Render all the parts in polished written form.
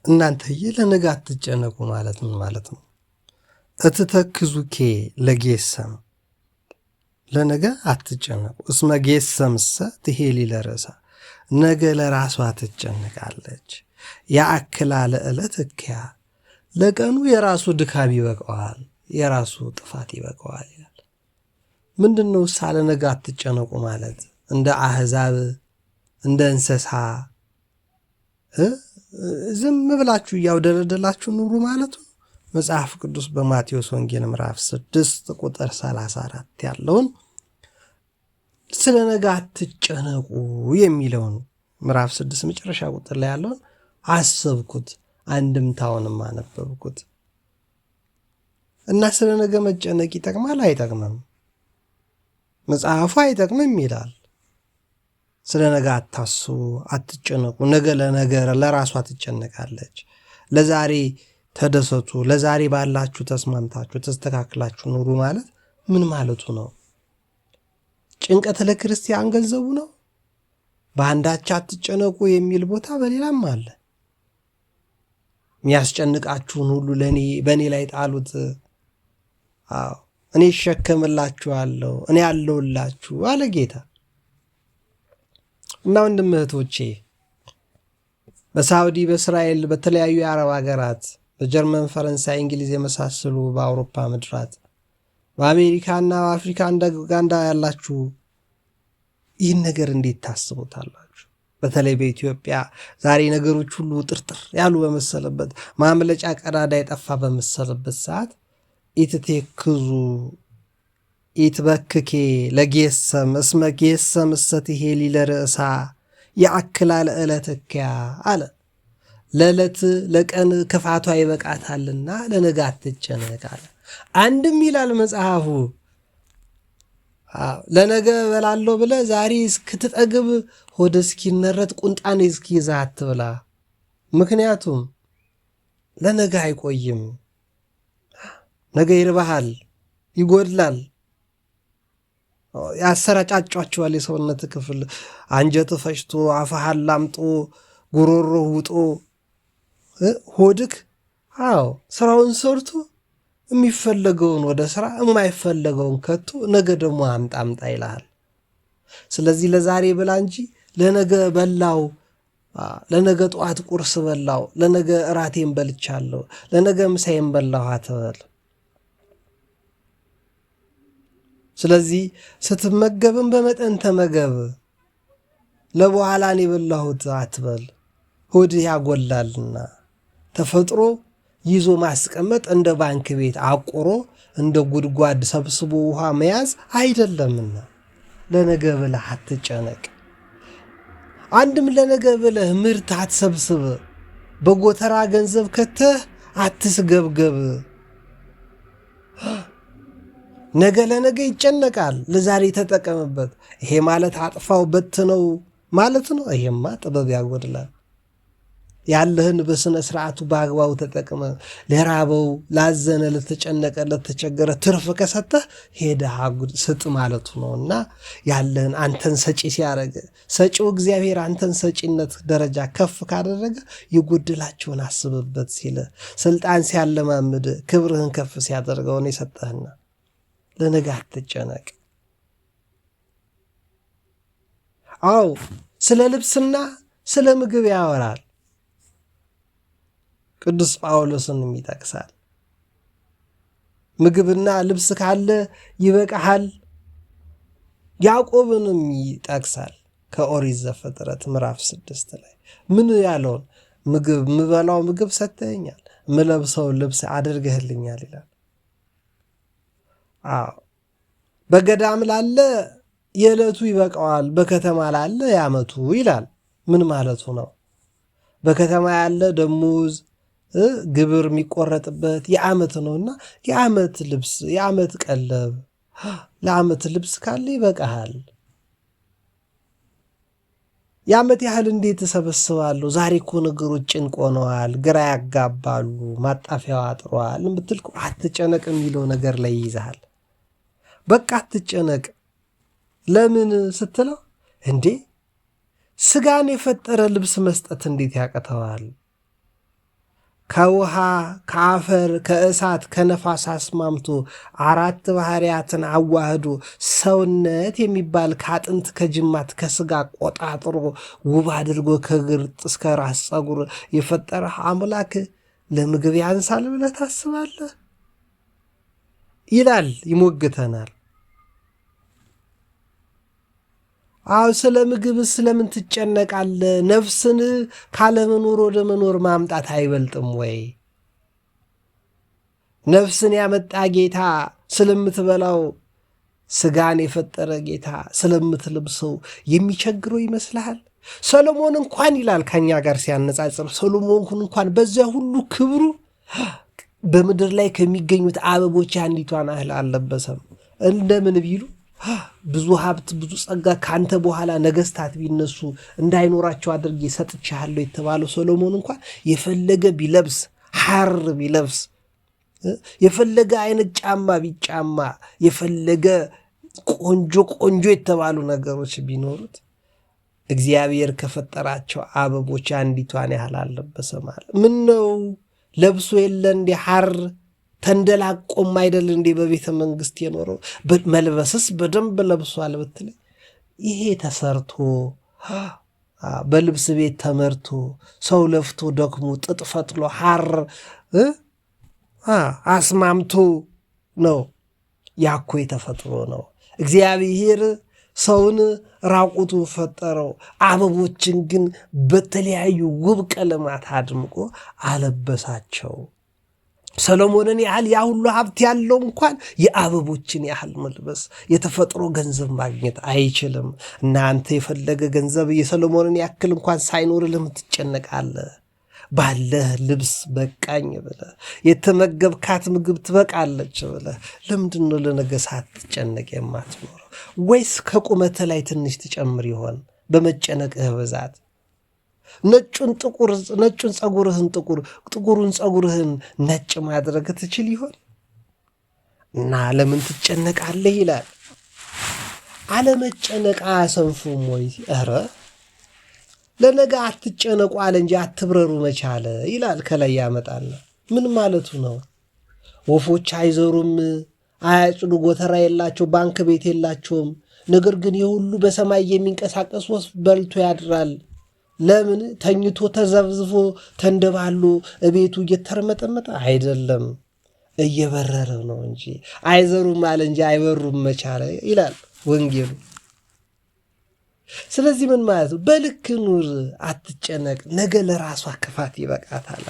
እናንተዬ ለነገ አትጨነቁ ማለት ምን ማለት ነው? እትተክዙኬ ለጌሰም ለነገ አትጨነቁ እስመ ጌሰምሰ ትሄሊ ለርእሳ ነገ ለራሷ ትጨነቃለች። ያአክላ ለዕለት እክያ ለቀኑ የራሱ ድካም ይበቀዋል፣ የራሱ ጥፋት ይበቀዋል ይላል። ምንድን ነው ሳለ ነገ አትጨነቁ ማለት? እንደ አህዛብ እንደ እንስሳ ዝም ብላችሁ እያውደለደላችሁ ኑሩ ማለት ነው። መጽሐፍ ቅዱስ በማቴዎስ ወንጌል ምዕራፍ 6 ቁጥር 34 ያለውን ስለ ነገ አትጨነቁ የሚለውን ምዕራፍ 6 መጨረሻ ቁጥር ላይ ያለውን አሰብኩት፣ አንድምታውንም አነበብኩት እና ስለ ነገ መጨነቅ ይጠቅማል አይጠቅምም? መጽሐፉ አይጠቅምም ይላል። ስለ ነገ አታስቡ፣ አትጨነቁ። ነገ ለነገር ለራሷ ትጨነቃለች። ለዛሬ ተደሰቱ፣ ለዛሬ ባላችሁ ተስማምታችሁ ተስተካክላችሁ ኑሩ ማለት ምን ማለቱ ነው? ጭንቀት ለክርስቲያን ገንዘቡ ነው? በአንዳች አትጨነቁ የሚል ቦታ በሌላም አለ። የሚያስጨንቃችሁን ሁሉ በእኔ ላይ ጣሉት፣ እኔ እሸከምላችኋለሁ፣ እኔ አለሁላችሁ አለ ጌታ። እና ወንድም እህቶቼ በሳውዲ፣ በእስራኤል፣ በተለያዩ የአረብ ሀገራት፣ በጀርመን፣ ፈረንሳይ፣ እንግሊዝ የመሳሰሉ በአውሮፓ ምድራት፣ በአሜሪካና በአፍሪካ እንደ ኡጋንዳ ያላችሁ ይህን ነገር እንዴት ታስቡታላችሁ? በተለይ በኢትዮጵያ ዛሬ ነገሮች ሁሉ ጥርጥር ያሉ በመሰለበት፣ ማምለጫ ቀዳዳ የጠፋ በመሰለበት ሰዓት ኢትቴክዙ ኢትበክኬ ለጌሰም እስመ ጌሰም እሰትሄሊ ለርእሳ የአክላ ለዕለት እክያ አለ። ለዕለት ለቀን ክፋቷ ይበቃታልና ለነገ አትጨነቅ አለ። አንድም ይላል መጽሐፉ ለነገ እበላለሁ ብለህ ዛሬ እስክትጠግብ ሆድ እስኪነረት ቁንጣኔ እስኪይዛ አትብላ። ምክንያቱም ለነገ አይቆይም። ነገ ይርባሃል፣ ይጎድላል፣ ያሰራጫጫቸዋል። የሰውነት ክፍል አንጀት ፈጭቶ አፍሃል ላምጦ ጉሮሮ ውጦ ሆድክ ስራውን ሰርቶ የሚፈለገውን ወደ ስራ የማይፈለገውን ከቶ ነገ ደግሞ አምጣ ይልሃል። ስለዚህ ለዛሬ ብላ እንጂ ለነገ በላው፣ ለነገ ጠዋት ቁርስ በላው፣ ለነገ እራቴን በልቻለሁ፣ ለነገ ምሳዬን በላው አትበል። ስለዚህ ስትመገብም በመጠን ተመገብ፣ ለበኋላ እኔ የበላሁት አትበል፣ ሆድህ ያጎላልና። ተፈጥሮ ይዞ ማስቀመጥ እንደ ባንክ ቤት አቁሮ እንደ ጉድጓድ ሰብስቦ ውሃ መያዝ አይደለምና ለነገ ብለህ አትጨነቅ። አንድም ለነገ ብለህ ምርት አትሰብስብ፣ በጎተራ ገንዘብ ከተህ አትስገብገብ። ነገ ለነገ ይጨነቃል፣ ለዛሬ ተጠቀምበት። ይሄ ማለት አጥፋው በትነው ማለት ነው? ይሄማ ጥበብ ያጎድላል። ያለህን በስነ ስርዓቱ በአግባቡ ተጠቅመ ለራበው፣ ላዘነ፣ ለተጨነቀ፣ ለተቸገረ ትርፍ ከሰጠህ ሄደህ ስጥ ማለቱ ነው። እና ያለህን አንተን ሰጪ ሲያደርግ ሰጪው እግዚአብሔር አንተን ሰጪነት ደረጃ ከፍ ካደረገ የጎደላቸውን አስብበት ሲል ስልጣን ሲያለማምድ ክብርህን ከፍ ሲያደርገውን የሰጠህና ለነገ አትጨነቅ። ስለ ልብስና ስለ ምግብ ያወራል። ቅዱስ ጳውሎስንም ይጠቅሳል። ምግብና ልብስ ካለ ይበቃሃል። ያዕቆብንም ይጠቅሳል ከኦሪት ዘፍጥረት ምዕራፍ 6 ላይ ምን ያለውን ምበላው ምግብ ሰጥተኸኛል፣ ምለብሰው ልብስ አድርገህልኛል ይላል። በገዳም ላለ የዕለቱ ይበቃዋል፣ በከተማ ላለ የዓመቱ ይላል። ምን ማለቱ ነው? በከተማ ያለ ደሞዝ ግብር የሚቆረጥበት የዓመት ነውና የዓመት ልብስ፣ የዓመት ቀለብ፣ ለዓመት ልብስ ካለ ይበቃሃል። የዓመት ያህል እንዴት እሰበስባለሁ? ዛሬ እኮ ነገሮች ጭንቅ ሆነዋል፣ ግራ ያጋባሉ፣ ማጣፊያው አጥሯል የምትል አትጨነቅ የሚለው ነገር ላይ ይይዛል። በቃ አትጨነቅ። ለምን ስትለው ስጋን የፈጠረ ልብስ መስጠት እንዴት ያቅተዋል? ከውሃ ከአፈር ከእሳት ከነፋስ አስማምቶ 4 ባህሪያትን አዋህዶ ሰውነት የሚባል ከአጥንት ከጅማት ከስጋ ቆጣጥሮ ውብ አድርጎ ከእግር እስከ ራስ ፀጉር የፈጠረ አምላክ ለምግብ ያንሳል ብለህ ታስባለህ? ይላል፣ ይሞግተናል። አዎ ስለ ምግብ ስለምን ትጨነቃለህ? ነፍስን ካለመኖር ወደ መኖር ማምጣት አይበልጥም ወይ? ነፍስን ያመጣ ጌታ ስለምትበላው ስጋን የፈጠረ ጌታ ስለምትለብሰው የሚቸግረው ይመስልሃል? ሰሎሞን እንኳን ይላል ከኛ ጋር ሲያነጻጽር፣ ሰሎሞን እንኳን በዚያ ሁሉ ክብሩ በምድር ላይ ከሚገኙት አበቦች አንዲቷን ያህል አልለበሰም። እንደምን ቢሉ ብዙ ሀብት ብዙ ጸጋ ካንተ በኋላ ነገስታት ቢነሱ እንዳይኖራቸው አድርጌ ሰጥቻለሁ የተባለው ሰሎሞን እንኳን የፈለገ ቢለብስ ሐር ቢለብስ የፈለገ አይነት ጫማ ቢጫማ የፈለገ ቆንጆ ቆንጆ የተባሉ ነገሮች ቢኖሩት እግዚአብሔር ከፈጠራቸው አበቦች አንዲቷን ያህል አልለበሰም አለ። ምን ነው ለብሶ የለ እንደ ሐር ተንደላቆም አይደል እንዴ በቤተ መንግስት የኖረው? መልበስስ በደንብ ለብሷል ብትለኝ ይሄ ተሰርቶ በልብስ ቤት ተመርቶ ሰው ለፍቶ ደክሞ ጥጥ ፈትሎ ሐር አስማምቶ ነው። ያኮ የተፈጥሮ ነው። እግዚአብሔር ሰውን ራቁቱ ፈጠረው፣ አበቦችን ግን በተለያዩ ውብ ቀለማት አድምቆ አለበሳቸው። ሰሎሞንን ያህል ያ ሁሉ ሀብት ያለው እንኳን የአበቦችን ያህል መልበስ የተፈጥሮ ገንዘብ ማግኘት አይችልም። እናንተ የፈለገ ገንዘብ የሰሎሞንን ያክል እንኳን ሳይኖር ለምን ትጨነቃለህ? ባለህ ልብስ በቃኝ ብለህ የተመገብካት ምግብ ትበቃለች ብለህ ለምንድን ነው ለነገ ሳትጨነቅ የማትኖረው? ወይስ ከቁመት ላይ ትንሽ ትጨምር ይሆን በመጨነቅህ ብዛት? ነጩን ጸጉርህን ጥቁሩን ጸጉርህን ነጭ ማድረግ ትችል ይሆን? እና ለምን ትጨነቃለህ ይላል። አለመጨነቅ አያሰንፉም ወይ? ኧረ ለነገ አትጨነቁ አለ እንጂ አትብረሩ መቻለ ይላል። ከላይ ያመጣል። ምን ማለቱ ነው? ወፎች አይዘሩም፣ አያጭዱ፣ ጎተራ የላቸው፣ ባንክ ቤት የላቸውም። ነገር ግን የሁሉ በሰማይ የሚንቀሳቀስ ወፍ በልቶ ያድራል። ለምን? ተኝቶ ተዘብዝፎ ተንደባሉ እቤቱ እየተርመጠመጠ አይደለም፣ እየበረረ ነው እንጂ። አይዘሩም አለ እንጂ አይበሩም መቻለ ይላል ወንጌሉ። ስለዚህ ምን ማለት ነው? በልክ ኑር፣ አትጨነቅ፣ ነገ ለራሷ ክፋት ይበቃታል።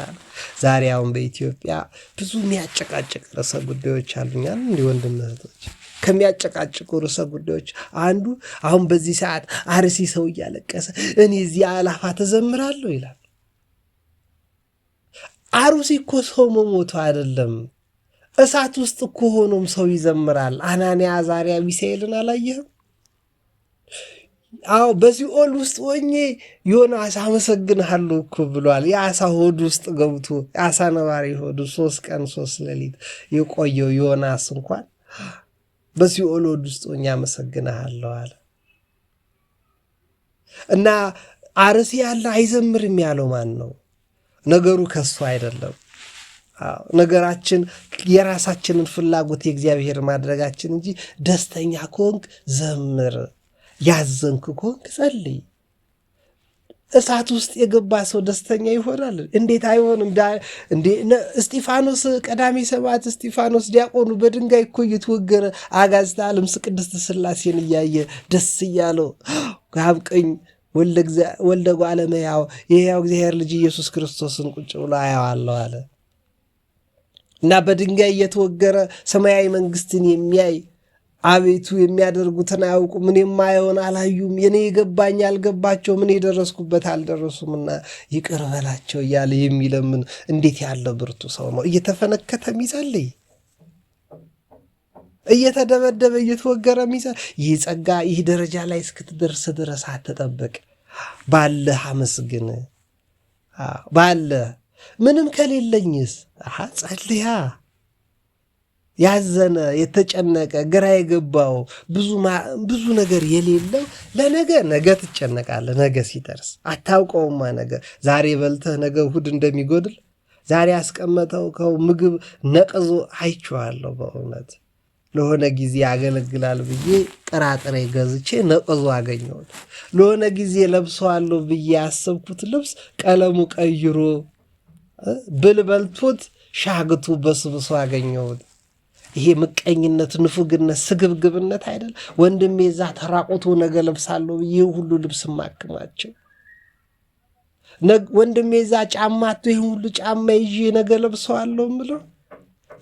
ዛሬ አሁን በኢትዮጵያ ብዙ የሚያጨቃጭቅ ርዕሰ ጉዳዮች አሉኛል። እንዲህ ወንድም እህቶች፣ ከሚያጨቃጭቁ ርዕሰ ጉዳዮች አንዱ አሁን በዚህ ሰዓት አርሲ ሰው እያለቀሰ እኔ እዚህ አላፋ ተዘምራለሁ ይላል። አርሲ እኮ ሰው መሞቱ አይደለም፣ እሳት ውስጥ እኮ ሆኖም ሰው ይዘምራል። አናንያ አዛርያ ሚሳኤልን አላየህም? አዎ በሲኦል ውስጥ ሆኜ ዮናስ አመሰግንሃለሁ እኮ ብሏል። የአሳ ሆድ ውስጥ ገብቶ የአሳ ነባሪ ሆዱ 3 ቀን 3 ሌሊት የቆየው ዮናስ እንኳን በሲኦል ሆድ ውስጥ ሆኜ አመሰግንሃለሁ አለ። እና አርሲ ያለ አይዘምርም ያለው ማን ነው? ነገሩ ከሱ አይደለም። ነገራችን የራሳችንን ፍላጎት የእግዚአብሔር ማድረጋችን እንጂ ደስተኛ ከሆንክ ዘምር፣ ያዘንክ ከሆንክ ጸልይ። እሳት ውስጥ የገባ ሰው ደስተኛ ይሆናል? እንዴት አይሆንም? እስጢፋኖስ ቀዳሜ ሰማዕት እስጢፋኖስ ዲያቆኑ በድንጋይ እኮ እየተወገረ አጋዕዝተ ዓለም ቅድስት ሥላሴን እያየ ደስ እያለው አብቀኝ ወልደ እጓለ እመሕያው የሕያው እግዚአብሔር ልጅ ኢየሱስ ክርስቶስን ቁጭ ብሎ አየዋለሁ አለ እና በድንጋይ እየተወገረ ሰማያዊ መንግስትን የሚያይ አቤቱ የሚያደርጉትን አያውቁ፣ ምን የማየውን አላዩም፣ የኔ የገባኝ አልገባቸው፣ ምን የደረስኩበት አልደረሱምና ይቅር በላቸው እያለ የሚለምን እንዴት ያለ ብርቱ ሰው ነው! እየተፈነከተ ሚጸልይ፣ እየተደበደበ እየተወገረ ሚጸልይ። ይህ ጸጋ ይህ ደረጃ ላይ እስክትደርስ ድረስ አትጠብቅ። ባለህ አመስግን። ባለህ ምንም ከሌለኝስ ጸልያ። ያዘነ የተጨነቀ ግራ የገባው ብዙ ነገር የሌለው ነገ ትጨነቃለህ። ነገ ሲደርስ አታውቀውማ። ነገ ዛሬ በልተህ ነገ እሑድ እንደሚጎድል ዛሬ ያስቀመጠው ምግብ ነቅዞ አይቼዋለሁ። በእውነት ለሆነ ጊዜ ያገለግላል ብዬ ጥራጥሬ ገዝቼ ነቅዞ አገኘሁት። ለሆነ ጊዜ ለብሰዋለሁ ብዬ ያሰብኩት ልብስ ቀለሙ ቀይሮ ብልበልቶት ሻግቱ በስብሶ አገኘሁት። ይሄ ምቀኝነት፣ ንፉግነት፣ ስግብግብነት አይደል? ወንድሜ እዛ ተራቆቶ ነገ ለብሳለሁ ብዬ ሁሉ ልብስ ማክማቸው፣ ወንድሜ እዛ ጫማ አጥቶ ይሄን ሁሉ ጫማ ይዤ ነገ ለብሰዋለሁ ምለው፣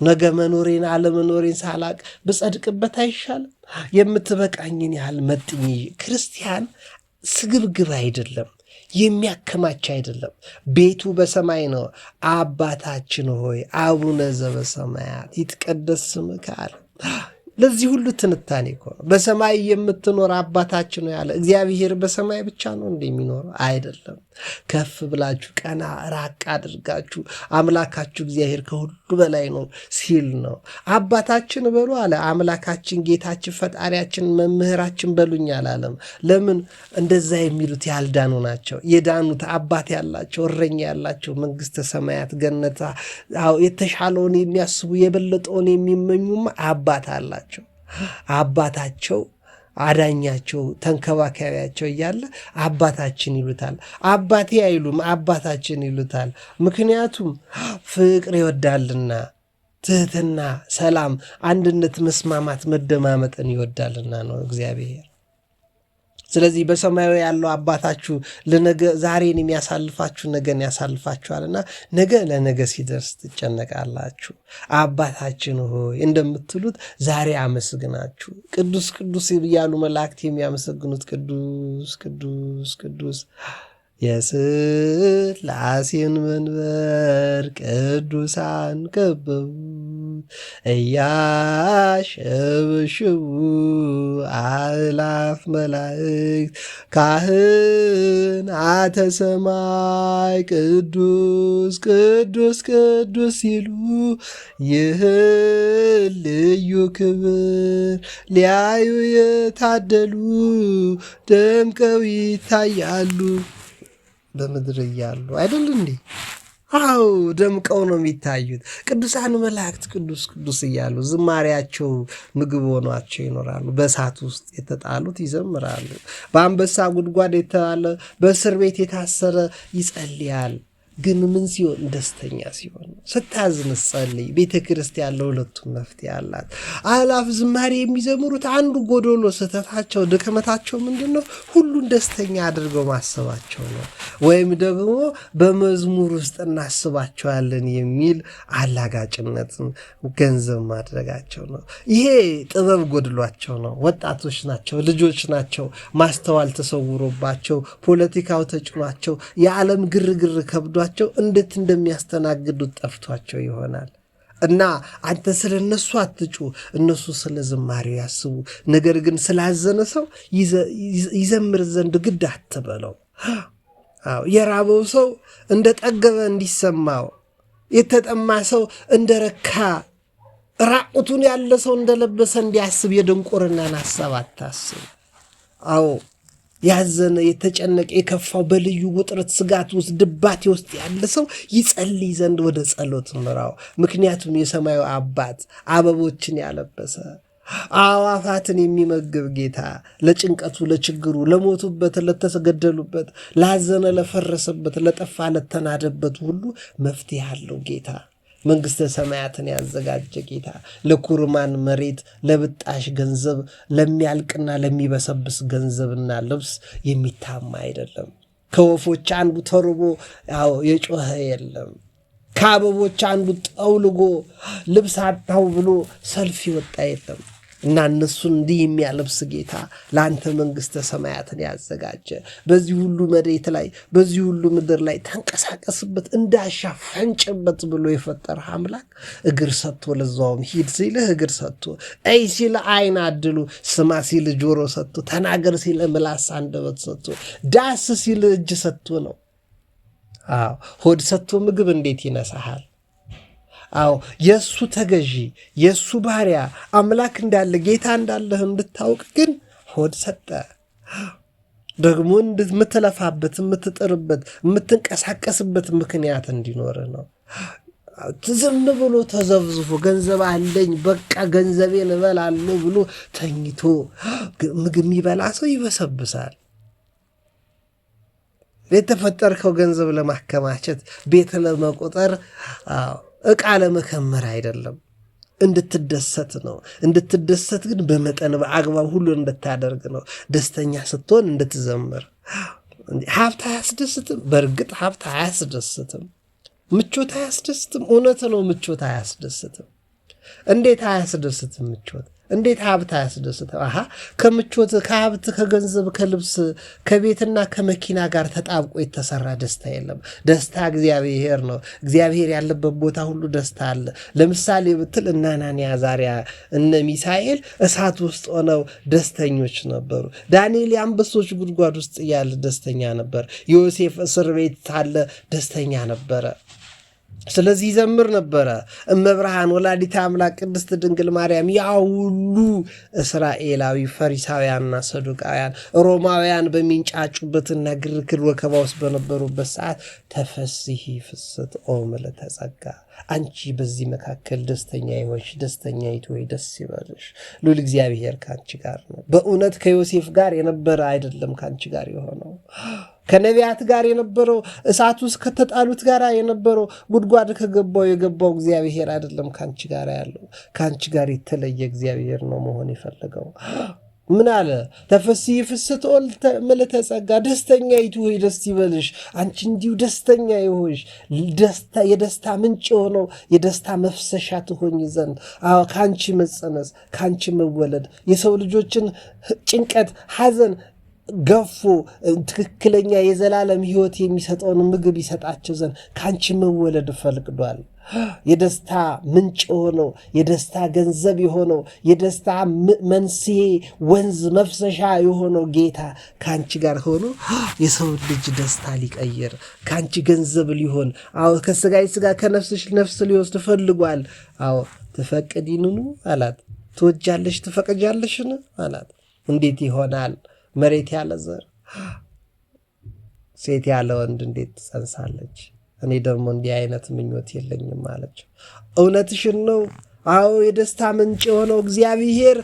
ነገ መኖሬን አለመኖሬን ሳላቅ ብጸድቅበት አይሻልም? የምትበቃኝን ያህል መጥኝ። ክርስቲያን ስግብግብ አይደለም፣ የሚያከማች አይደለም። ቤቱ በሰማይ ነው። አባታችን ሆይ አቡነ ዘበሰማያት ይትቀደስ ስምከ አለ። ለዚህ ሁሉ ትንታኔ እኮ ነው። በሰማይ የምትኖር አባታችን ነው ያለ። እግዚአብሔር በሰማይ ብቻ ነው እንደሚኖረው አይደለም። ከፍ ብላችሁ ቀና ራቅ አድርጋችሁ አምላካችሁ እግዚአብሔር ከሁሉ በላይ ነው ሲል ነው። አባታችን በሉ አለ። አምላካችን፣ ጌታችን፣ ፈጣሪያችን፣ መምህራችን በሉኝ አላለም። ለምን? እንደዛ የሚሉት ያልዳኑ ናቸው። የዳኑት አባት ያላቸው፣ እረኛ ያላቸው፣ መንግስተ ሰማያት ገነታ የተሻለውን የሚያስቡ የበለጠውን የሚመኙም አባት አላቸው። አባታቸው አዳኛቸው ተንከባካቢያቸው እያለ አባታችን ይሉታል። አባቴ አይሉም፣ አባታችን ይሉታል። ምክንያቱም ፍቅር ይወዳልና፣ ትህትና፣ ሰላም፣ አንድነት፣ መስማማት፣ መደማመጥን ይወዳልና ነው እግዚአብሔር። ስለዚህ በሰማያዊ ያለው አባታችሁ ለነገ ዛሬን የሚያሳልፋችሁ ነገን ያሳልፋችኋልና ነገ ለነገ ሲደርስ ትጨነቃላችሁ። አባታችን ሆይ እንደምትሉት ዛሬ አመስግናችሁ ቅዱስ ቅዱስ እያሉ መላእክት የሚያመሰግኑት ቅዱስ ቅዱስ ቅዱስ የሥላሴን መንበር ቅዱሳን ከበቡት እያሸበሸቡ አእላፍ መላእክት ካህናተ ሰማይ ቅዱስ ቅዱስ ቅዱስ ሲሉ ይህን ልዩ ክብር ሊያዩ የታደሉ ደምቀው ይታያሉ። በምድር እያሉ አይደል እንዴ? አዎ ደምቀው ነው የሚታዩት። ቅዱሳን መላእክት ቅዱስ ቅዱስ እያሉ ዝማሪያቸው ምግብ ሆኗቸው ይኖራሉ። በእሳት ውስጥ የተጣሉት ይዘምራሉ። በአንበሳ ጉድጓድ የተጣለ በእስር ቤት የታሰረ ይጸልያል። ግን ምን ሲሆን? ደስተኛ ሲሆን። ስታዝን ጸልይ። ቤተ ክርስቲያን ለሁለቱም መፍትሄ አላት። አላፍ ዝማሬ የሚዘምሩት አንዱ ጎዶሎ ስህተታቸው ድክመታቸው ምንድን ነው? ሁሉን ደስተኛ አድርገው ማሰባቸው ነው። ወይም ደግሞ በመዝሙር ውስጥ እናስባቸዋለን የሚል አላጋጭነትን ገንዘብ ማድረጋቸው ነው። ይሄ ጥበብ ጎድሏቸው ነው። ወጣቶች ናቸው፣ ልጆች ናቸው። ማስተዋል ተሰውሮባቸው፣ ፖለቲካው ተጭኗቸው፣ የዓለም ግርግር ከብዷቸው እንዴት እንደሚያስተናግዱት ጠፍቷቸው ይሆናል። እና አንተ ስለ እነሱ አትጩ፣ እነሱ ስለ ዝማሬው ያስቡ። ነገር ግን ስላዘነ ሰው ይዘምር ዘንድ ግድ አትበለው። የራበው ሰው እንደ ጠገበ እንዲሰማው፣ የተጠማ ሰው እንደ ረካ፣ ራቁቱን ያለ ሰው እንደለበሰ እንዲያስብ የድንቁርናን ሐሳብ አታስብ። አዎ ያዘነ የተጨነቀ የከፋው በልዩ ውጥረት ስጋት ውስጥ ድባቴ ውስጥ ያለ ሰው ይጸልይ ዘንድ ወደ ጸሎት ምራው። ምክንያቱም የሰማዩ አባት አበቦችን ያለበሰ አዋፋትን የሚመግብ ጌታ ለጭንቀቱ፣ ለችግሩ፣ ለሞቱበት፣ ለተገደሉበት፣ ላዘነ፣ ለፈረሰበት፣ ለጠፋ፣ ለተናደበት ሁሉ መፍትሄ ያለው ጌታ፣ መንግሥተ ሰማያትን ያዘጋጀ ጌታ፣ ለኩርማን መሬት፣ ለብጣሽ ገንዘብ፣ ለሚያልቅና ለሚበሰብስ ገንዘብና ልብስ የሚታማ አይደለም። ከወፎች አንዱ ተርቦ የጮኸ የለም። ከአበቦች አንዱ ጠውልጎ ልብስ አጣው ብሎ ሰልፍ ይወጣ የለም። እና እነሱን እንዲህ የሚያለብስ ጌታ ለአንተ መንግሥተ ሰማያትን ያዘጋጀ፣ በዚህ ሁሉ መሬት ላይ በዚህ ሁሉ ምድር ላይ ተንቀሳቀስበት፣ እንዳሻ ፈንጭበት ብሎ የፈጠረህ አምላክ እግር ሰጥቶ፣ ለዛውም ሂድ ሲልህ እግር ሰጥቶ፣ አይ ሲልህ ዓይን አድሉ፣ ስማ ሲልህ ጆሮ ሰጥቶ፣ ተናገር ሲልህ ምላስ አንደበት ሰጥቶ፣ ዳስ ሲልህ እጅ ሰጥቶ ነው። ሆድ ሰጥቶ ምግብ እንዴት ይነሳሃል? የእሱ ተገዢ፣ የእሱ ባሪያ፣ አምላክ እንዳለ ጌታ እንዳለህ እንድታውቅ ግን ሆድ ሰጠ። ደግሞ የምትለፋበት፣ የምትጥርበት፣ የምትንቀሳቀስበት ምክንያት እንዲኖር ነው። ዝም ብሎ ተዘብዝፎ ገንዘብ አለኝ በቃ ገንዘቤን እበላለሁ ብሎ ተኝቶ ምግብ የሚበላ ሰው ይበሰብሳል። የተፈጠርከው ገንዘብ ለማከማቸት ቤት ለመቆጠር ዕቃ ለመከመር አይደለም፣ እንድትደሰት ነው። እንድትደሰት ግን በመጠን በአግባብ ሁሉ እንድታደርግ ነው። ደስተኛ ስትሆን እንድትዘምር። ሀብት አያስደስትም? በእርግጥ ሀብት አያስደስትም። ምቾት አያስደስትም? እውነት ነው፣ ምቾት አያስደስትም። እንዴት አያስደስትም ምቾት? እንዴት ሀብት አያስደስትም? ከምቾት ከሀብት ከገንዘብ ከልብስ ከቤትና ከመኪና ጋር ተጣብቆ የተሰራ ደስታ የለም። ደስታ እግዚአብሔር ነው። እግዚአብሔር ያለበት ቦታ ሁሉ ደስታ አለ። ለምሳሌ ብትል እነ አናንያ አዛርያ እነ ሚሳኤል እሳት ውስጥ ሆነው ደስተኞች ነበሩ። ዳንኤል የአንበሶች ጉድጓድ ውስጥ እያለ ደስተኛ ነበር። ዮሴፍ እስር ቤት ሳለ ደስተኛ ነበረ። ስለዚህ ይዘምር ነበረ። እመብርሃን ወላዲተ አምላክ ቅድስት ድንግል ማርያም ያ ሁሉ እስራኤላዊ ፈሪሳውያንና ሰዱቃውያን ሮማውያን በሚንጫጩበትና ግርግር ወከባ ውስጥ በነበሩበት ሰዓት ተፈስሒ ፍስሕት ኦ ምልዕተ ጸጋ፣ አንቺ በዚህ መካከል ደስተኛ ይሆንሽ፣ ደስተኛይቱ ሆይ ደስ ይበልሽ፣ ሉል እግዚአብሔር ከአንቺ ጋር ነው። በእውነት ከዮሴፍ ጋር የነበረ አይደለም ከአንቺ ጋር የሆነው፣ ከነቢያት ጋር የነበረው፣ እሳት ውስጥ ከተጣሉት ጋር የነበረው፣ ጉድጓድ ከገባው የገባው እግዚአብሔር አይደለም ከአንቺ ጋር ያለው። ከአንቺ ጋር የተለየ እግዚአብሔር ነው መሆን የፈለገው። ምን አለ? ተፈስሒ ፍስሕት ኦ ምልዕተ ጸጋ፣ ደስተኛይቱ ሆይ ደስ ይበልሽ፣ አንቺ እንዲሁ ደስተኛ ይሆንሽ፣ የደስታ ምንጭ የሆነው የደስታ መፍሰሻ ትሆኝ ዘንድ ከአንቺ መጸነስ ከአንቺ መወለድ የሰው ልጆችን ጭንቀት ሐዘን ገፎ ትክክለኛ የዘላለም ሕይወት የሚሰጠውን ምግብ ይሰጣቸው ዘንድ ከአንቺ መወለድ ፈቅዷል። የደስታ ምንጭ የሆነው የደስታ ገንዘብ የሆነው የደስታ መንስኤ ወንዝ መፍሰሻ የሆነው ጌታ ከአንቺ ጋር ሆኖ የሰው ልጅ ደስታ ሊቀይር ከአንቺ ገንዘብ ሊሆን ከስጋይ ስጋ ከነፍስሽ ነፍስ ሊወስድ ፈልጓል። ትፈቅዲንኑ አላት። ትወጃለሽ ትፈቅጃለሽን አላት። እንዴት ይሆናል? መሬት ያለ ዘር ሴት ያለ ወንድ እንዴት ትጸንሳለች? እኔ ደግሞ እንዲህ አይነት ምኞት የለኝም አለች። እውነትሽን ነው። የደስታ ምንጭ የሆነው እግዚአብሔር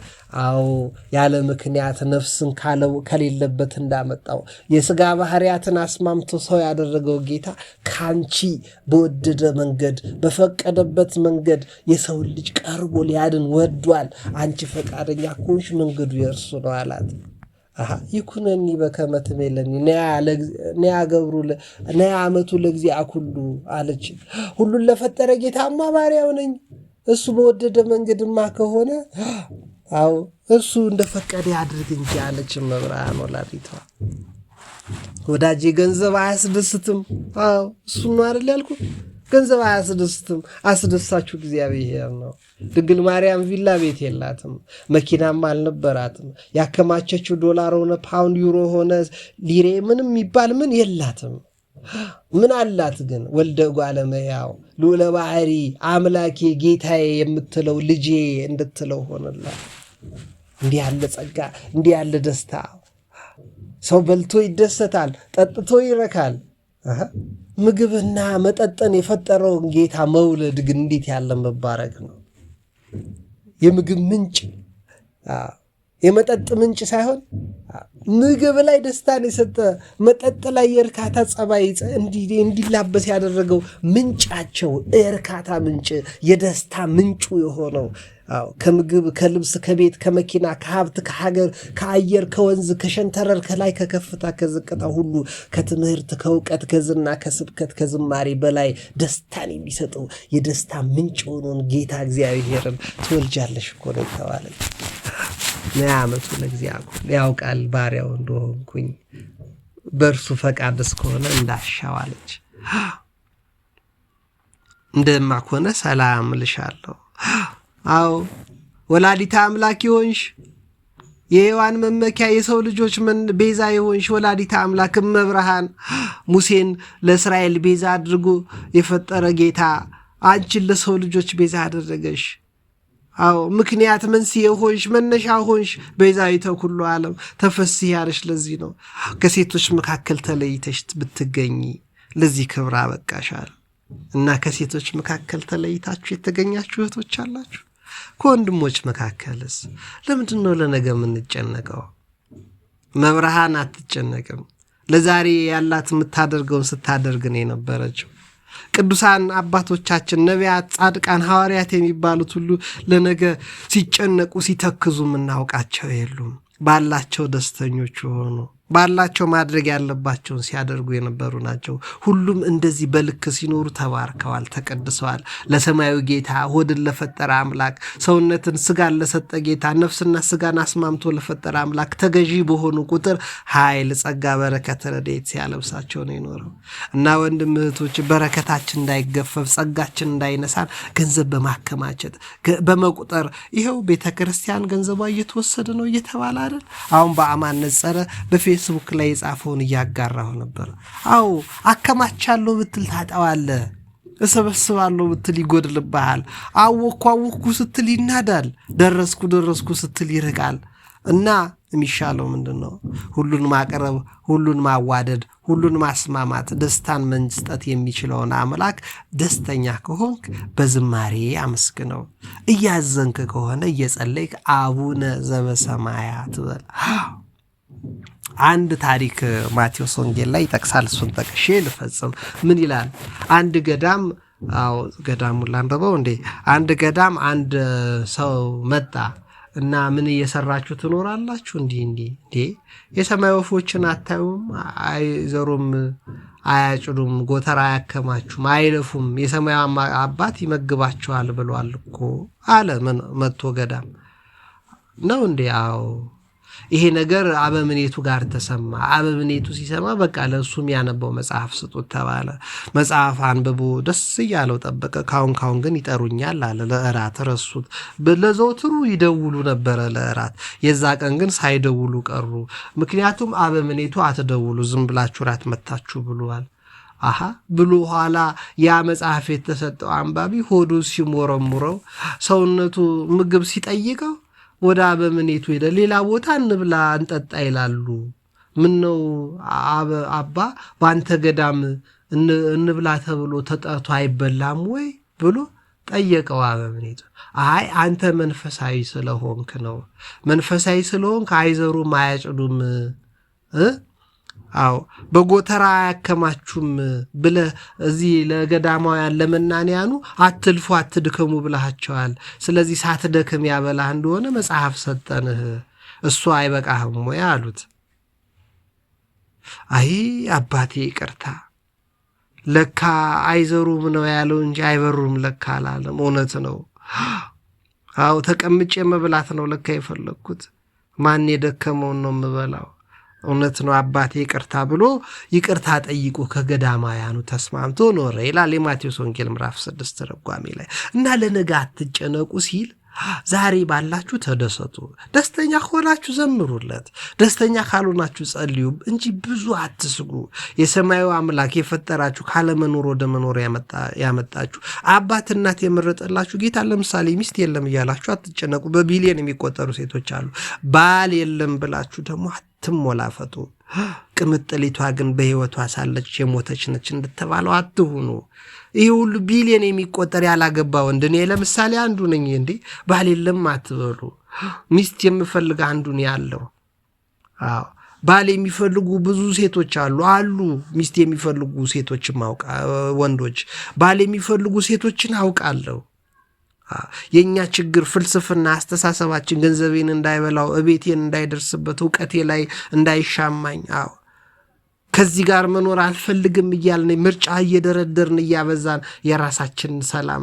ያለ ምክንያት ነፍስን ከሌለበት እንዳመጣው የሥጋ ባህሪያትን አስማምቶ ሰው ያደረገው ጌታ ካንቺ በወደደ መንገድ በፈቀደበት መንገድ የሰው ልጅ ቀርቦ ሊያድን ወዷል። አንቺ ፈቃደኛ ከሆንሽ መንገዱ የእርሱ ነው አላት። ይኩነኒ በከመ ትቤለኒ ነያ ገብሩ ነያ ዓመቱ ለእግዚአ ኩሉ አለች። ሁሉን ለፈጠረ ጌታማ ባሪያው ነኝ። እሱ በወደደ መንገድማ ከሆነ እሱ እንደፈቀደ ያድርግ እንጂ አለች እመብርሃን ወላዲቷ። ወዳጄ ገንዘብ አያስደስትም። እሱ ነው አይደል ያልኩት? ገንዘብ አያስደስትም። አስደሳችሁ እግዚአብሔር ነው። ድንግል ማርያም ቪላ ቤት የላትም፣ መኪናም አልነበራትም። ያከማቸችው ዶላር ሆነ ፓውንድ ዩሮ ሆነ ሊሬ ምንም የሚባል ምን የላትም። ምን አላት ግን? ወልደ እጓለ እመሕያው ልዑለ ባሕሪ አምላኬ ጌታዬ የምትለው ልጄ እንድትለው ሆነላት። እንዲህ ያለ ጸጋ፣ እንዲህ ያለ ደስታ። ሰው በልቶ ይደሰታል፣ ጠጥቶ ይረካል። ምግብና መጠጥን የፈጠረውን ጌታ መውለድ ግን እንዴት ያለ መባረክ ነው! የምግብ ምንጭ የመጠጥ ምንጭ ሳይሆን ምግብ ላይ ደስታን የሰጠ መጠጥ ላይ የእርካታ ጸባይ እንዲላበስ ያደረገው ምንጫቸው የእርካታ ምንጭ የደስታ ምንጩ የሆነው ከምግብ ከልብስ ከቤት ከመኪና ከሀብት ከሀገር ከአየር ከወንዝ ከሸንተረር ከላይ ከከፍታ ከዝቅታ ሁሉ ከትምህርት ከእውቀት ከዝና ከስብከት ከዝማሬ በላይ ደስታን የሚሰጠው የደስታ ምንጭ የሆነውን ጌታ እግዚአብሔርን ትወልጃለሽ እኮ ነው የተባለች። ነያ ዓመቱ ለእግዚአ ኩሉ ያውቃል ባሪያው እንደሆንኩኝ በእርሱ ፈቃድ እስከሆነ እንዳሻው አለች። እንደማኮነ ሰላም ልሻለሁ። ወላዲተ አምላክ ይሆንሽ የሔዋን መመኪያ የሰው ልጆች ቤዛ ይሆንሽ ወላዲተ አምላክ እመብርሃን ሙሴን ለእስራኤል ቤዛ አድርጎ የፈጠረ ጌታ አንቺን ለሰው ልጆች ቤዛ አደረገሽ። ምክንያት መንስኤ ሆንሽ መነሻ ሆንሽ ቤዛዊተ ኩሉ ዓለም ተፈስሒ ያለሽ ለዚህ ነው። ከሴቶች መካከል ተለይተሽ ብትገኚ ለዚህ ክብር አበቃሻል። እና ከሴቶች መካከል ተለይታችሁ የተገኛችሁ እህቶች አላችሁ? ከወንድሞች መካከልስ ለምንድን ነው ለነገ የምንጨነቀው? መብርሃን አትጨነቅም። ለዛሬ ያላት የምታደርገውን ስታደርግ ነው የነበረችው። ቅዱሳን አባቶቻችን ነቢያት፣ ጻድቃን፣ ሐዋርያት የሚባሉት ሁሉ ለነገ ሲጨነቁ ሲተክዙ የምናውቃቸው የሉም። ባላቸው ደስተኞች ሆኑ። ባላቸው ማድረግ ያለባቸውን ሲያደርጉ የነበሩ ናቸው። ሁሉም እንደዚህ በልክ ሲኖሩ ተባርከዋል፣ ተቀድሰዋል። ለሰማያዊ ጌታ ሆድን ለፈጠረ አምላክ፣ ሰውነትን ስጋን ለሰጠ ጌታ፣ ነፍስና ስጋን አስማምቶ ለፈጠረ አምላክ ተገዢ በሆኑ ቁጥር ኃይል፣ ጸጋ፣ በረከት፣ ረድኤት ሲያለብሳቸው ነው የኖረው እና ወንድም እህቶች በረከታችን እንዳይገፈፍ ጸጋችን እንዳይነሳን ገንዘብ በማከማቸት በመቁጠር ይኸው ቤተ ክርስቲያን ገንዘቧ እየተወሰደ ነው እየተባለ አይደል? አሁን በአማን ነጸረ በፌስቡክ ላይ የጻፈውን እያጋራሁ ነበር። አዎ አከማቻለሁ ብትል ታጣዋለህ፣ እሰበስባለሁ ብትል ይጎድልብሃል፣ አወኩ ስትል ይናዳል፣ ደረስኩ ስትል ይርቃል። እና የሚሻለው ምንድነው? ሁሉን ማቅረብ፣ ሁሉን ማዋደድ፣ ሁሉን ማስማማት፣ ደስታን መስጠት የሚችለውን አምላክ ደስተኛ ከሆንክ በዝማሬ አመስግነው። እያዘንክ ከሆነ እየጸለይክ አቡነ ዘበሰማያት በል። አንድ ታሪክ ማቴዎስ ወንጌል ላይ ይጠቅሳል። እሱን ጠቅሼ ልፈጽም። ምን ይላል? አንድ ገዳም ገዳሙን ላንበበው እንዴ? አንድ ገዳም አንድ ሰው መጣ እና ምን እየሰራችሁ ትኖራላችሁ? እንዲህ የሰማይ ወፎችን አታዩም? አይዘሩም፣ አያጭዱም፣ ጎተራ አያከማችሁም፣ አይለፉም፣ የሰማይ አባት ይመግባቸዋል ብሏል እኮ አለ። መጥቶ ገዳም ነው እንዴ? አዎ። ይሄ ነገር አበምኔቱ ጋር ተሰማ። አበምኔቱ ሲሰማ በቃ ለእሱ የሚያነበው መጽሐፍ ስጡት ተባለ። መጽሐፍ አንብቦ ደስ እያለው ጠበቀ። ካሁን ግን ይጠሩኛል አለ። ለእራት ረሱት። ለዘውትሩ ይደውሉ ነበረ ለእራት። የዛ ቀን ግን ሳይደውሉ ቀሩ። ምክንያቱም አበምኔቱ አትደውሉ፣ ዝም ብላችሁ እራት መታችሁ ብሏል። ብሎ ኋላ ያ መጽሐፍ የተሰጠው አንባቢ ሆዱ ሲሞረሙረው ሰውነቱ ምግብ ሲጠይቀው ወደ አበምኔቱ ሄደ። ሌላ ቦታ እንብላ እንጠጣ ይላሉ። ምን ነው አባ በአንተ ገዳም እንብላ ተብሎ ተጠርቶ አይበላም ወይ ብሎ ጠየቀው አበምኔቱ። አንተ መንፈሳዊ ስለሆንክ ነው። መንፈሳዊ ስለሆንክ አይዘሩም አያጭዱም በጎተራ አያከማችሁም ብለህ እዚህ ለገዳማውያን ለመናንያኑ አትልፉ አትድከሙ ብለሃቸዋል። ስለዚህ ሳትደክም ያበላህ እንደሆነ መጽሐፍ ሰጠንህ፣ እሱ አይበቃህም ወይ አሉት። አባቴ ይቅርታ፣ ለካ አይዘሩም ነው ያለው እንጂ አይበሩም ለካ አላለም። እውነት ነው። ተቀምጬ መብላት ነው ለካ የፈለግኩት። ማን የደከመውን ነው የምበላው። እውነት ነው አባቴ ይቅርታ ብሎ ይቅርታ ጠይቆ ከገዳማውያኑ ተስማምቶ ኖረ ይላል የማቴዎስ ወንጌል ምዕራፍ 6 ተረጓሚ ላይ። እና ለነገ አትጨነቁ ሲል ዛሬ ባላችሁ ተደሰቱ፣ ደስተኛ ሆናችሁ ዘምሩለት፣ ደስተኛ ካልሆናችሁ ጸልዩ እንጂ ብዙ አትስጉ። የሰማዩ አምላክ የፈጠራችሁ ካለመኖር ወደ መኖር ያመጣችሁ አባት እናት የመረጠላችሁ ጌታ ለምሳሌ ሚስት የለም እያላችሁ አትጨነቁ። በቢሊየን የሚቆጠሩ ሴቶች አሉ። ባል የለም ብላችሁ ደግሞ አትሞላፈቱ። ቅምጥሊቷ ግን በሕይወቷ ሳለች የሞተች ነች እንድትባለው አትሁኑ። ይህ ሁሉ ቢሊየን የሚቆጠር ያላገባ ወንድ እኔ ለምሳሌ አንዱ ነኝ። ባል የለም አትበሉ። ሚስት የምፈልግ አንዱ ነው ያለው። ባል የሚፈልጉ ብዙ ሴቶች አሉ። ሚስት የሚፈልጉ ሴቶችም ወንዶች ባል የሚፈልጉ ሴቶችን አውቃለሁ። የኛ ችግር ፍልስፍና አስተሳሰባችን ገንዘቤን እንዳይበላው፣ እቤቴን እንዳይደርስበት፣ ዕውቀቴ ላይ እንዳይሻማኝ ከዚህ ጋር መኖር አልፈልግም እያልን ምርጫ እየደረደርን እያበዛን የራሳችንን ሰላም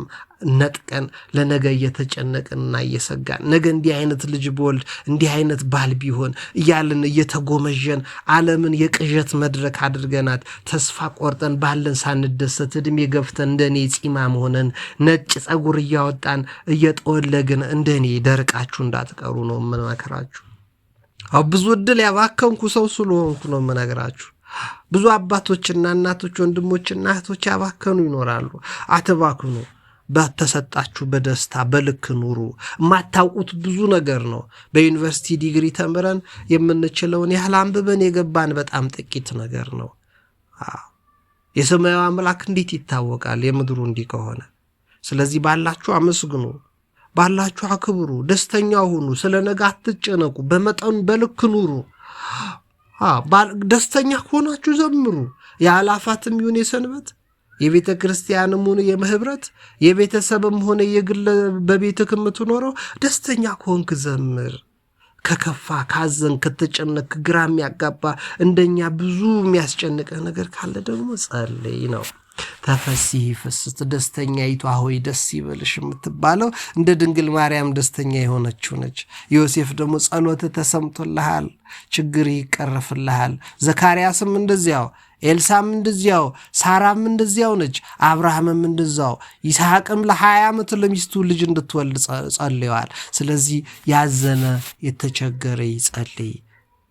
ነጥቀን ለነገ እየተጨነቅንና እየሰጋን ነገ እንዲህ አይነት ልጅ በወልድ እንዲህ አይነት ባል ቢሆን እያልን እየተጎመዠን ዓለምን የቅዠት መድረክ አድርገናት ተስፋ ቆርጠን ባለን ሳንደሰት ዕድሜ ገፍተን እንደኔ ጺማም ሆነን ነጭ ጸጉር እያወጣን እየጠወለግን እንደኔ ደርቃችሁ እንዳትቀሩ ነው የምመክራችሁ። ብዙ ዕድል ያባከንኩ ሰው ስለሆንኩ ነው የምነግራችሁ። ብዙ አባቶችና እናቶች ወንድሞችና እህቶች ያባከኑ ይኖራሉ። አትባክኑ። በተሰጣችሁ በደስታ በልክ ኑሩ። የማታውቁት ብዙ ነገር ነው። በዩኒቨርሲቲ ዲግሪ ተምረን የምንችለውን ያህል አንብበን የገባን በጣም ጥቂት ነገር ነው። የሰማዩ አምላክ እንዴት ይታወቃል? የምድሩ እንዲህ ከሆነ። ስለዚህ ባላችሁ አመስግኑ፣ ባላችሁ አክብሩ፣ ደስተኛ ሁኑ፣ ስለ ነገ አትጨነቁ፣ በመጠኑ በልክ ኑሩ። ደስተኛ ከሆናችሁ ዘምሩ። የአላፋትም ይሁን የሰንበት፣ የቤተ ክርስቲያንም ሆነ የምህብረት፣ የቤተሰብም ሆነ የግል በቤትህ የምትኖረው ደስተኛ ከሆንክ ዘምር። ከከፋ ካዘን ከተጨነቅ ግራ የሚያጋባ እንደኛ ብዙ የሚያስጨንቅህ ነገር ካለ ደግሞ ጸልይ ነው። ተፈሥሒ ፍስሕት ደስተኛይቱ ሆይ ደስ ይበልሽ የምትባለው እንደ ድንግል ማርያም ደስተኛ የሆነችው ነች። ዮሴፍ ደግሞ ጸሎት ተሰምቶልሃል፣ ችግር ይቀረፍልሃል። ዘካርያስም እንደዚያው፣ ኤልሳም እንደዚያው፣ ሳራም እንደዚያው ነች። አብርሃምም እንደዛው፣ ይስሐቅም ለ20 ዓመት ለሚስቱ ልጅ እንድትወልድ ጸልየዋል። ስለዚህ ያዘነ የተቸገረ ይጸልይ፣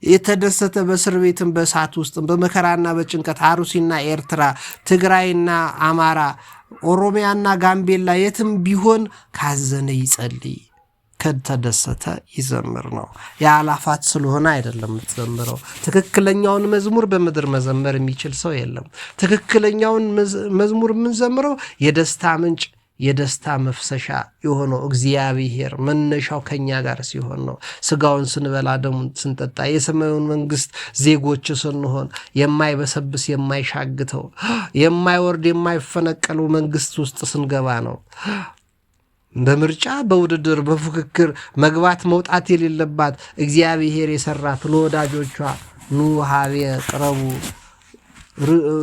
የተደሰተ በእስር ቤትም በእሳት ውስጥም በመከራና በጭንቀት አሩሲና ኤርትራ፣ ትግራይና አማራ፣ ኦሮሚያና ጋምቤላ የትም ቢሆን ካዘነ ይጸልይ፣ ከተደሰተ ይዘምር ነው። የአላፋት ስለሆነ አይደለም የምትዘምረው። ትክክለኛውን መዝሙር በምድር መዘመር የሚችል ሰው የለም። ትክክለኛውን መዝሙር የምንዘምረው የደስታ ምንጭ የደስታ መፍሰሻ የሆነው እግዚአብሔር መነሻው ከኛ ጋር ሲሆን ነው። ስጋውን ስንበላ ደሙን ስንጠጣ የሰማዩን መንግስት ዜጎች ስንሆን የማይበሰብስ የማይሻግተው የማይወርድ የማይፈነቀለው መንግስት ውስጥ ስንገባ ነው። በምርጫ በውድድር በፉክክር መግባት መውጣት የሌለባት እግዚአብሔር የሰራት ለወዳጆቿ ኑ ሀቤ ቅረቡ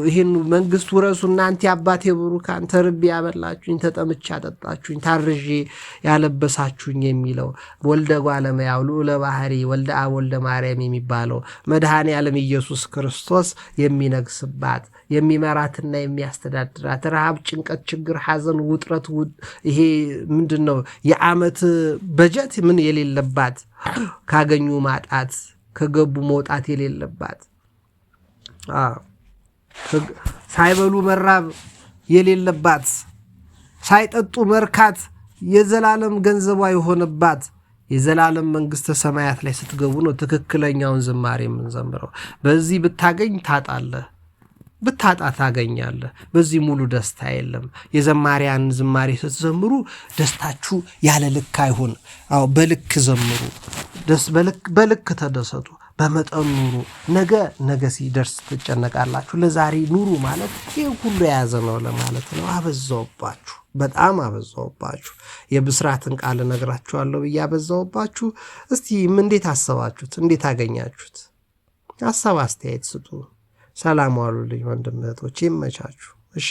ይህን መንግስት ውረሱ እናንተ አባቴ ብሩካን ተርቤ ያበላችሁኝ፣ ተጠምቼ ያጠጣችሁኝ፣ ታርዤ ያለበሳችሁኝ የሚለው ወልደ ጓለመያው ልዑለ ባህሪ ወልደ አብ ወልደ ማርያም የሚባለው መድኃኔ ዓለም ኢየሱስ ክርስቶስ የሚነግስባት የሚመራትና የሚያስተዳድራት ረሃብ፣ ጭንቀት፣ ችግር፣ ሐዘን፣ ውጥረት ይሄ ምንድነው የዓመት በጀት ምን የሌለባት ካገኙ ማጣት ከገቡ መውጣት የሌለባት ሳይበሉ መራብ የሌለባት ሳይጠጡ መርካት የዘላለም ገንዘቧ የሆነባት የዘላለም መንግስተ ሰማያት ላይ ስትገቡ ነው ትክክለኛውን ዝማሬ የምንዘምረው። በዚህ ብታገኝ ታጣለህ፣ ብታጣ ታገኛለህ። በዚህ ሙሉ ደስታ የለም። የዘማሪያን ዝማሬ ስትዘምሩ ደስታችሁ ያለ ልክ አይሁን። አዎ በልክ ዘምሩ፣ በልክ ተደሰቱ፣ በመጠን ኑሩ። ነገ ሲደርስ ትጨነቃላችሁ። ለዛሬ ኑሩ ማለት ይህ ሁሉ የያዘ ነው ለማለት ነው። አበዛውባችሁ፣ በጣም አበዛውባችሁ። የብስራትን ቃል እነግራችኋለሁ ብዬ አበዛውባችሁ። እስቲ እንዴት አሰባችሁት? እንዴት አገኛችሁት? ሀሳብ አስተያየት ስጡ። ሰላም ዋሉልኝ ወንድም እህቶቼ፣ ይመቻችሁ። እሺ